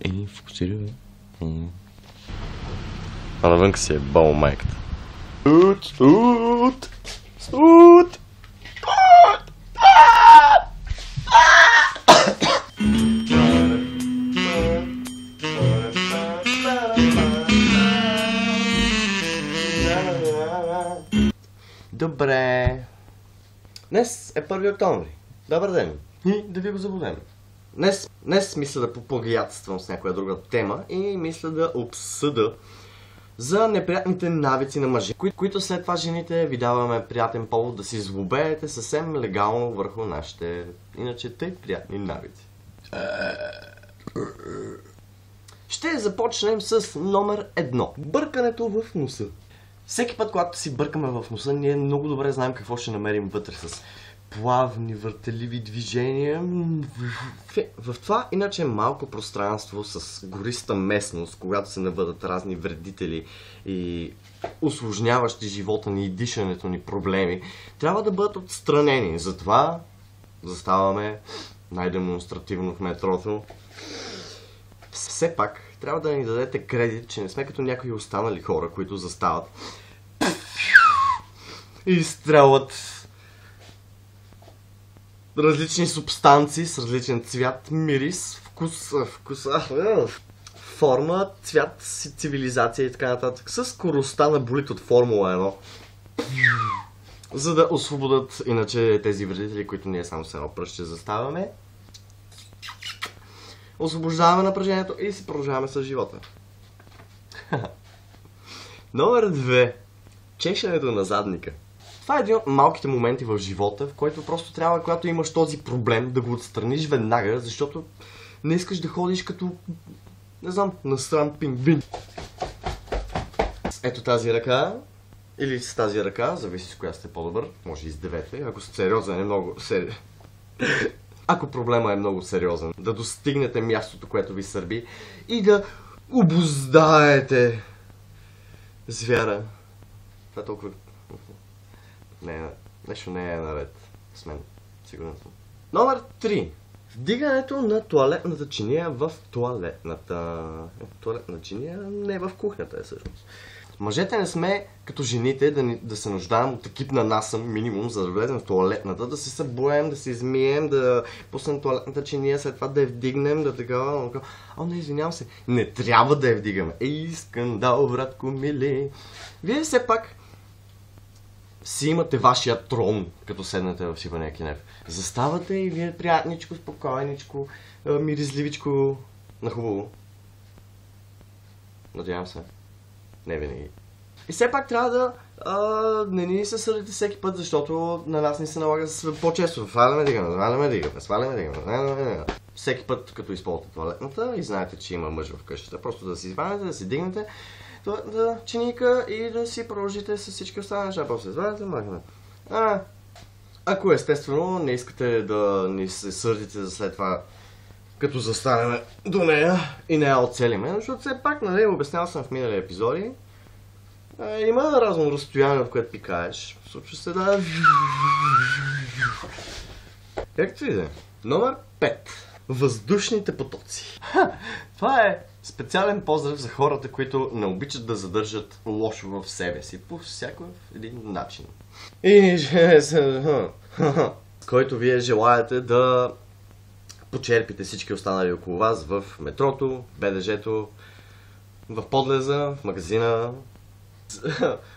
и фокусира. А навънка си е бал майката. Студ! Добре. Днес е 1 октомври. Добър ден. И да ви го забудем. Днес мисля да поплагиатствам с някоя друга тема и мисля да обсъда за неприятните навици на мъже, които след това жените ви даваме приятен повод да си злобеете съвсем легално върху нашите иначе тъй приятни навици. Ще започнем с номер 1. Бъркането в носа. Всеки път, когато си бъркаме в носа, ние много добре знаем какво ще намерим вътре с плавни, въртеливи движения. В това иначе малко пространство с гориста местност, когато се навъдат разни вредители и усложняващи живота ни и дишането ни проблеми, трябва да бъдат отстранени. Затова заставаме най-демонстративно в метрото. Все пак трябва да ни дадете кредит, че не сме като някои останали хора, които застават и изстрелват различни субстанции с различен цвят, мирис, вкус, форма, цвят, цивилизация и така нататък. С скоростта на болид от Формула 1. За да освободят иначе тези вредители, които ние само с едно пръще заставаме. Освобождаваме напрежението и си продължаваме с живота. Номер 2. Чешенето на задника. Това е един от малките моменти в живота, в който просто трябва, когато имаш този проблем, да го отстраниш веднага, защото не искаш да ходиш като, не знам, насран пингвин. Ето тази ръка, или с тази ръка, зависи с коя сте по-добър, може и с девете, ако сте сериозен е много Ако проблема е много сериозен, да достигнете мястото, което ви сърби и да обуздаете звяра. Това е толкова... Нещо не е наред с мен, сигурно съм. Номер 3. Вдигането на тоалетната чиния в туалетната... Туалетна чиния не е в кухнята е всъщност. Мъжете не сме като жените да се нуждаем от екип на насъм минимум, за да влезем в туалетната, да се събуем, да се измием, да пуснем туалетната чиния, след това да я вдигнем, да такава... О, не, извинявам се, не трябва да я вдигаме. Ей, скандал, братко мили. Вие все пак си имате вашия трон, като седнете в Сибания Кинев. Заставате и вие приятничко, спокойничко, миризливичко, нахубаво. Надявам се. Не винаги. И все пак трябва да не ни се сърдите всеки път, защото на нас ни се налага по-често. Сваляме, дигаме. Всеки път, като използвате туалетната и знаете, че има мъж в къщата, просто да си извадите, да си дигнете чиника и да си продължите с всички останали неща. После извадите, махаме. Ако естествено не искате да ни се сърдите за след това, като застанем до нея и не я оцелиме, защото все пак, нали, обяснял съм в минали епизоди, има разно разстояние, от което пикаеш. Случва се да... Както и да е. Номер 5. Въздушните потоци. Това е специален поздрав за хората, които не обичат да задържат лошо в себе си по всякакъв един начин. И с който вие желаете да почерпите всички останали около вас в метрото, в БДЖ-то, в подлеза, в магазина.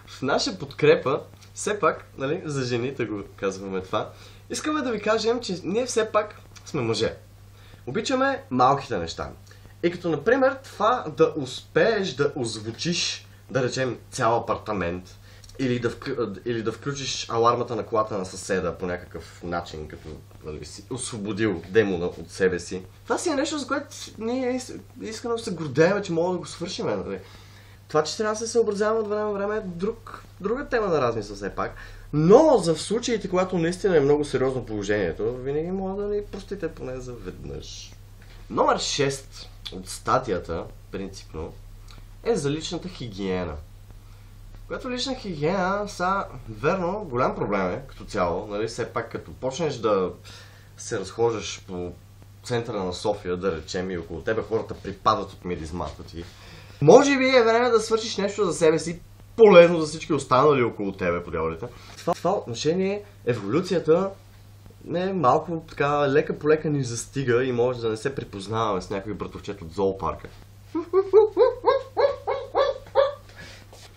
В наша подкрепа, все пак, нали, за жените го казваме това, искаме да ви кажем, че ние все пак сме мъже. Обичаме малките неща. И като, например, това да успееш да озвучиш, да речем, цял апартамент, или да включиш алармата на колата на съседа по някакъв начин, като нали, си освободил демона от себе си. Това си е нещо, за което ние искрено се гордеем, че можем да го свършим. Нали. Това, че трябва да се съобразяваме от време на време е друга тема на размисъл все пак. Но за в случаите, когато наистина е много сериозно положението, винаги може да ни простите поне за веднъж. Номер 6 от статията, принципно, е за личната хигиена. Когато лична хигиена са, верно, голям проблем е като цяло, нали, все пак като почнеш да се разхождаш по центъра на София, да речем, и около тебе хората припадат от миризмата ти, може би е време да свършиш нещо за себе си, полезно за всички останали около тебе, по дяволите. В това отношение еволюцията малко така лека по лека ни застига и може да не се припознаваме с някой братовчет от зоопарка.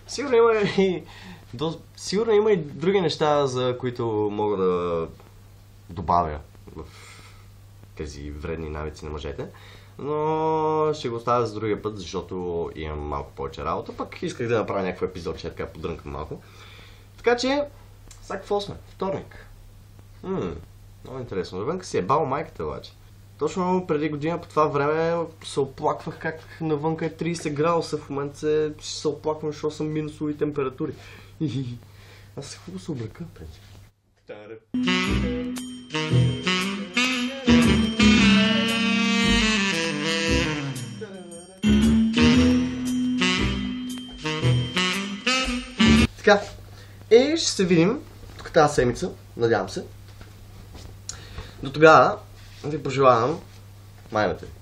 Сигурно има и други неща, за които мога да добавя в тези вредни навици на мъжете. Но ще го оставя за другия път, защото имам малко повече работа. Пък исках да направя някакъв епизод, че така подрънкам малко. Така че, сега какво сме? Вторник. Много интересно. Навънка си е бал майката обаче. Точно преди година по това време се оплаквах как навънка е 30 градуса. В момента се оплаквам, защото съм минусови температури. Аз се хубаво се облека, принцип. Така, и ще се видим тук тази седмица, надявам се. До тогава ви пожелавам майната ви.